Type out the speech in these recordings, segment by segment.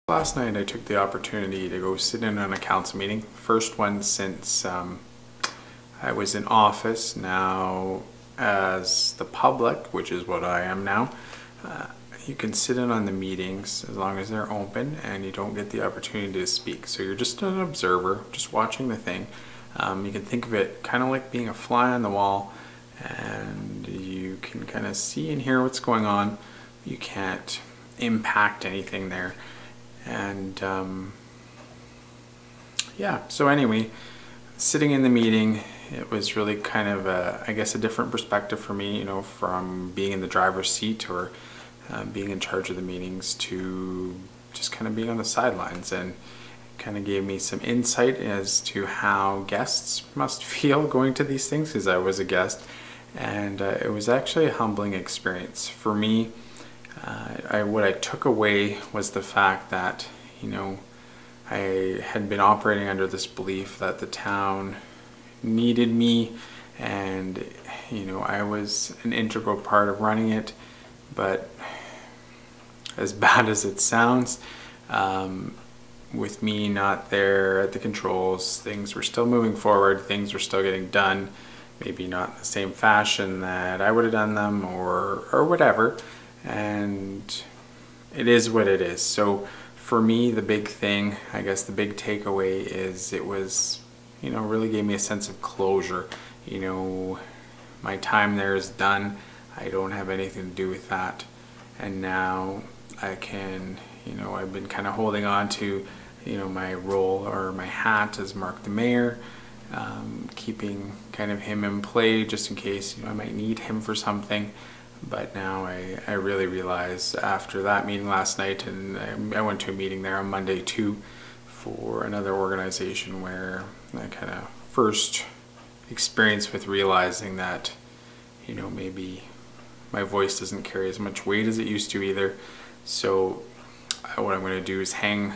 Last night I took the opportunity to go sit in on a council meeting, first one since I was in office. Now as the public, which is what I am now, you can sit in on the meetings as long as they're open and you don't get the opportunity to speak. So you're just an observer, just watching the thing. You can think of it kind of like being a fly on the wall, and you can kind of see and hear what's going on. You can't impact anything there. And yeah, so anyway, sitting in the meeting, it was really kind of I guess a different perspective for me, you know, from being in the driver's seat or being in charge of the meetings to just kind of being on the sidelines, and kind of gave me some insight as to how guests must feel going to these things, because I was a guest, and it was actually a humbling experience for me. What I took away was the fact that, you know, I had been operating under this belief that the town needed me, and, you know, I was an integral part of running it. But as bad as it sounds, with me not there at the controls, things were still moving forward, things were still getting done, maybe not in the same fashion that I would have done them or whatever. And it is what it is. So for me, the big thing, I guess the big takeaway is it was, you know, really gave me a sense of closure. You know, my time there is done. I don't have anything to do with that. And now I can, you know, I've been kind of holding on to, you know, my role or my hat as Marc the Mayor, keeping kind of him in play just in case, you know, I might need him for something. But now I really realize after that meeting last night, and I went to a meeting there on Monday too for another organization, where I kind of first experience with realizing that, you know, maybe my voice doesn't carry as much weight as it used to either. So what I'm going to do is hang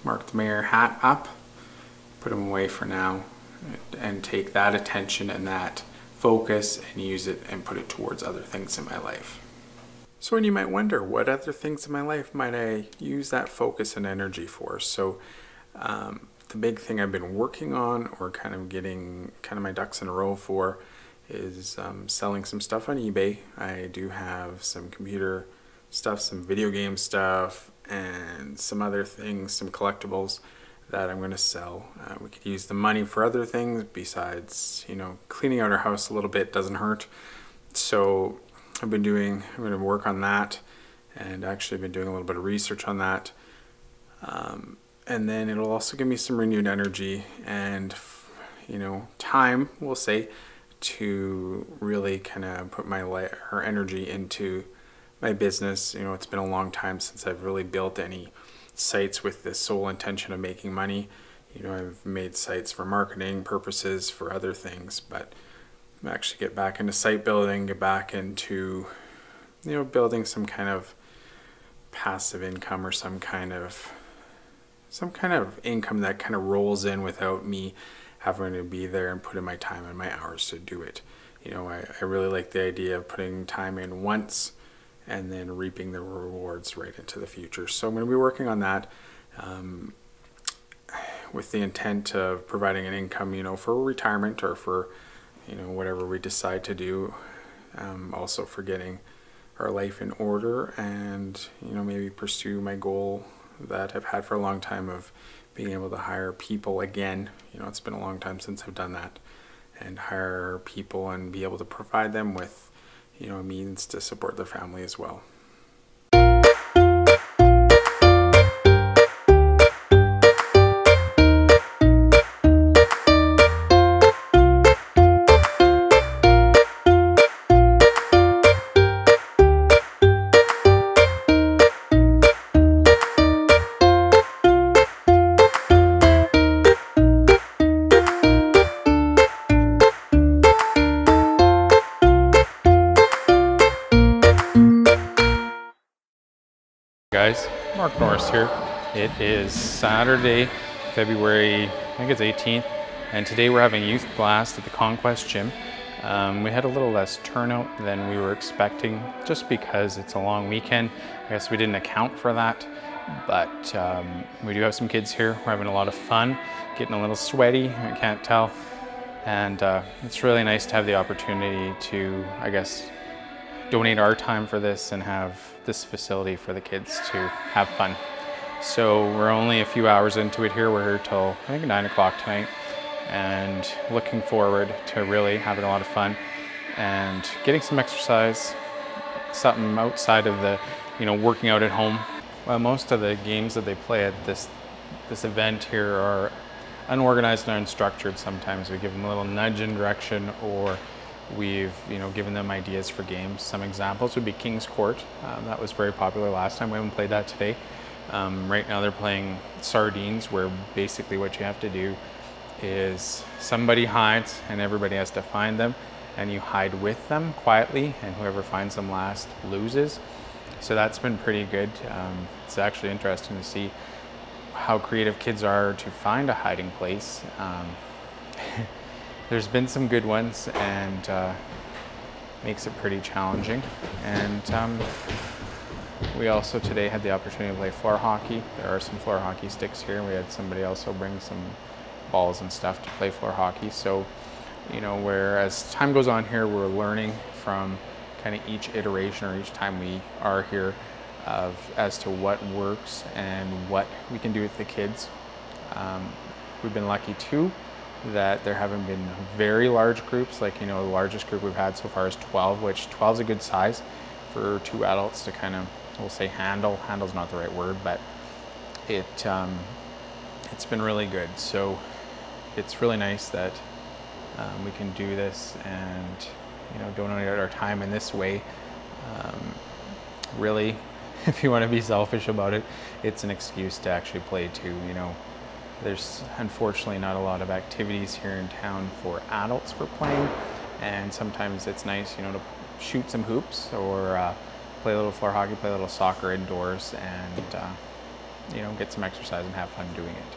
Marc the Mayor hat up, put him away for now, and take that attention and that focus and use it and put it towards other things in my life. So, and you might wonder, what other things in my life might I use that focus and energy for? So the big thing I've been working on, or kind of getting kind of my ducks in a row for, is selling some stuff on eBay. I do have some computer stuff, some video game stuff, and some other things, some collectibles that I'm going to sell. We could use the money for other things besides, you know, cleaning out our house a little bit doesn't hurt. So I'm going to work on that, and actually been doing a little bit of research on that. And then it'll also give me some renewed energy and, you know, time, we'll say, to really kind of put my energy into my business. You know, it's been a long time since I've really built any sites with the sole intention of making money. You know, I've made sites for marketing purposes, for other things, but actually get back into site building, get back into, you know, building some kind of passive income, or some kind of income that kind of rolls in without me having to be there and put in my time and my hours to do it. You know, I really like the idea of putting time in once and then reaping the rewards right into the future. So I'm going to be working on that with the intent of providing an income, you know, for retirement, or for, you know, whatever we decide to do. Also for getting our life in order, and, you know, maybe pursue my goal that I've had for a long time of being able to hire people again. You know, it's been a long time since I've done that, and hire people and be able to provide them with, you know, a means to support their family as well. Guys, Marc Norris here. It is Saturday, February, I think it's 18th, and today we're having a youth blast at the Conquest Gym. We had a little less turnout than we were expecting, just because it's a long weekend. I guess we didn't account for that, But we do have some kids here. We're having a lot of fun, getting a little sweaty, I can't tell. And it's really nice to have the opportunity to, I guess, donate our time for this and have this facility for the kids to have fun. So we're only a few hours into it here. We're here till I think 9 o'clock tonight, and looking forward to really having a lot of fun and getting some exercise, something outside of the, working out at home. Well, most of the games that they play at this event here are unorganized and unstructured. Sometimes we give them a little nudge in direction, or we've given them ideas for games. Some examples would be King's Court. That was very popular last time. We haven't played that today. Right now they're playing Sardines, where basically what you have to do is somebody hides and everybody has to find them, and you hide with them quietly, and whoever finds them last loses. So that's been pretty good. It's actually interesting to see how creative kids are to find a hiding place. There's been some good ones, and makes it pretty challenging. And we also today had the opportunity to play floor hockey. There are some floor hockey sticks here. We had somebody also bring some balls and stuff to play floor hockey. So, where as time goes on here, we're learning from kind of each iteration or each time we are here as to what works and what we can do with the kids. We've been lucky too that there haven't been very large groups. Like, the largest group we've had so far is 12, which 12 is a good size for 2 adults to kind of, we'll say handle. Handle's not the right word, but it's been really good. So it's really nice that we can do this and donate our time in this way. Really, if you want to be selfish about it, it's an excuse to actually play too. There's unfortunately not a lot of activities here in town for adults for playing, and sometimes it's nice, to shoot some hoops or play a little floor hockey, play a little soccer indoors, and get some exercise and have fun doing it.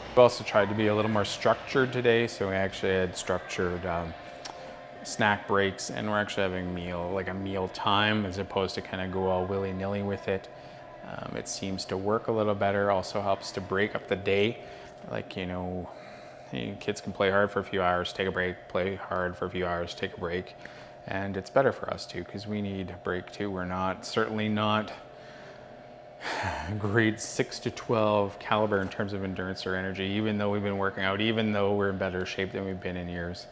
We've also tried to be a little more structured today, so we actually had structured snack breaks, and we're actually having a meal time, as opposed to kind of go all willy-nilly with it. It seems to work a little better. Also helps to break up the day. Like, kids can play hard for a few hours, take a break, play hard for a few hours, take a break. And it's better for us too, because we need a break too. We're certainly not grade 6 to 12 caliber in terms of endurance or energy. Even though we've been working out, even though we're in better shape than we've been in years,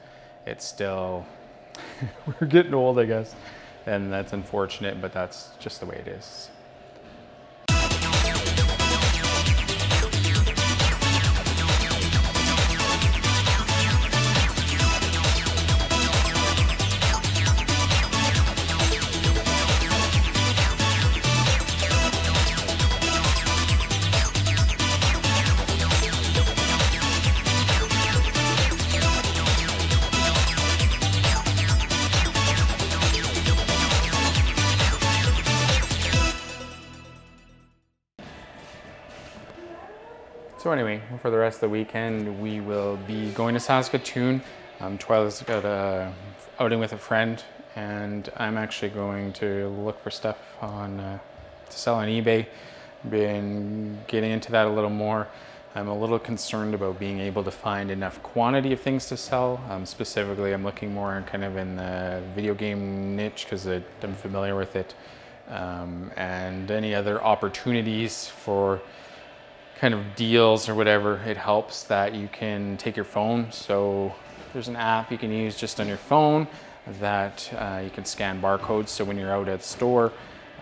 it's still, we're getting old, I guess. And that's unfortunate, but that's just the way it is. So anyway, for the rest of the weekend, we will be going to Saskatoon. Twyla's got a outing with a friend, and I'm actually going to look for stuff to sell on eBay. Been getting into that a little more. I'm a little concerned about being able to find enough quantity of things to sell. Specifically, I'm looking more kind of in the video game niche, because I'm familiar with it, and any other opportunities for kind of deals or whatever. It helps that you can take your phone. So there's an app you can use just on your phone that you can scan barcodes. So when you're out at the store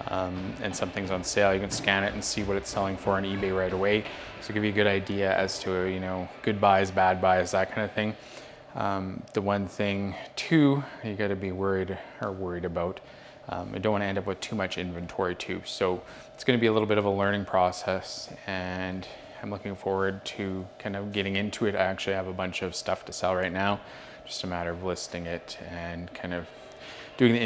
and something's on sale, you can scan it and see what it's selling for on eBay right away. So give you a good idea as to, good buys, bad buys, that kind of thing. The one thing too, you got to be worried about, I don't want to end up with too much inventory too. So it's going to be a little bit of a learning process, and I'm looking forward to kind of getting into it. I actually have a bunch of stuff to sell right now, just a matter of listing it and kind of doing the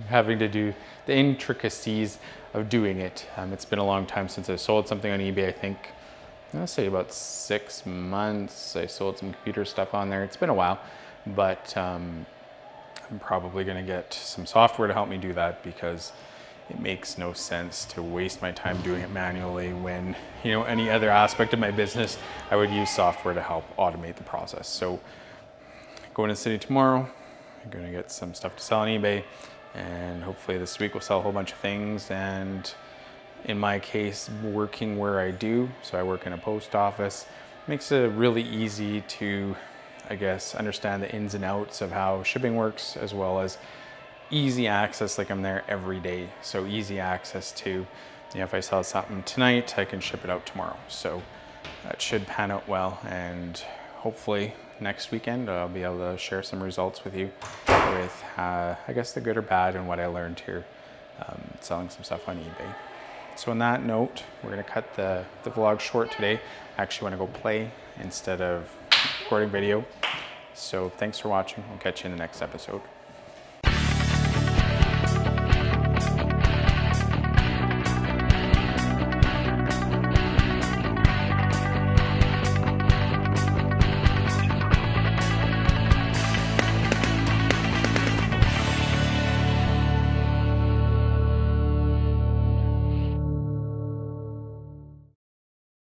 having to do the intricacies of doing it. It's been a long time since I sold something on eBay. I think, I'll say about 6 months. I sold some computer stuff on there. It's been a while, but I'm probably going to get some software to help me do that, because it makes no sense to waste my time doing it manually when, you know, any other aspect of my business, I would use software to help automate the process. So going to the city tomorrow, I'm gonna get some stuff to sell on eBay, and hopefully this week we'll sell a whole bunch of things. And in my case, working where I do, so I work in a post office, makes it really easy to, I guess, understand the ins and outs of how shipping works, as well as easy access, like I'm there every day. So easy access to, you know, if I sell something tonight, I can ship it out tomorrow. So that should pan out well, and hopefully next weekend I'll be able to share some results with you with, I guess, the good or bad and what I learned here selling some stuff on eBay. So on that note, we're gonna cut the vlog short today. I actually wanna go play instead of recording video. So thanks for watching. I'll catch you in the next episode.